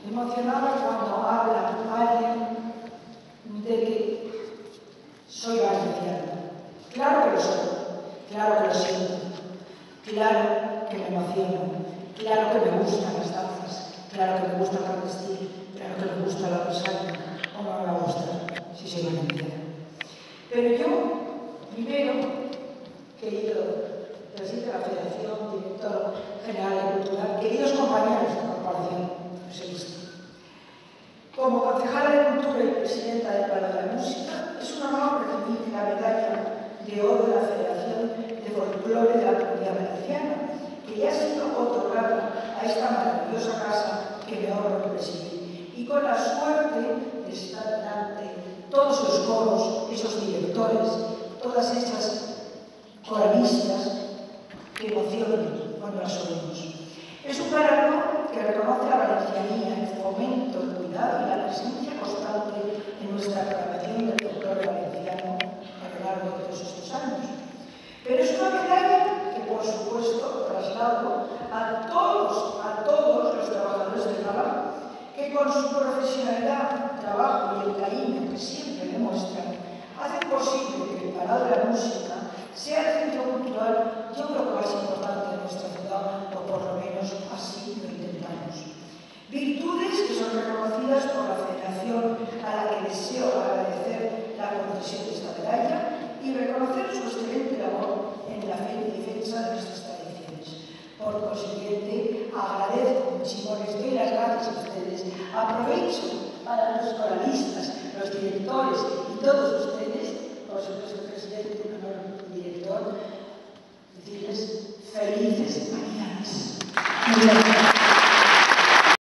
emocionada cuando habla alguien de que soy valenciana. Claro que lo soy, claro que lo siento, claro que me emociono, claro que me gustan las danzas, claro que me gusta el clandestino, claro que me gusta la rosaria, o no me va a gustar si soy valenciana. Pero yo, primero, querido presidente de la Federación, director general de Cultura, queridos compañeros de la corporación, os he visto. Como concejala de Cultura y presidenta del Palo de la Música, es un honor recibir la medalla de oro de la Federación de Folclore de la Comunidad Valenciana, que ya ha sido otorgada a esta maravillosa casa que me honro de presidir. Y con la suerte de estar delante todos los coros, esos directores, todas esas coralistas que emocionan cuando las oímos. Es un galardón que reconoce la valencianía, el fomento, el cuidado y la presencia constante en nuestra programación del folclore valenciano a lo largo de todos estos años. Pero es una medalla que, por supuesto, traslado a todos los trabajadores del Palau, que con su profesionalidad, trabajo y el cariño que siempre demuestran, hacen posible que el Palau de la Música sea el centro cultural, yo creo que más importante de nuestra ciudad, o por lo menos así lo intentamos. Virtudes que son reconocidas por la Federación, a la que deseo agradecer la concesión de esta medalla y reconocer su excelente labor en la defensa de nuestras tradiciones. Por consiguiente, agradezco muchísimo, les doy las gracias a ustedes, aprovecho para los coralistas, los directores y todos ustedes, por supuesto, presidente, director, decirles felices mañanas.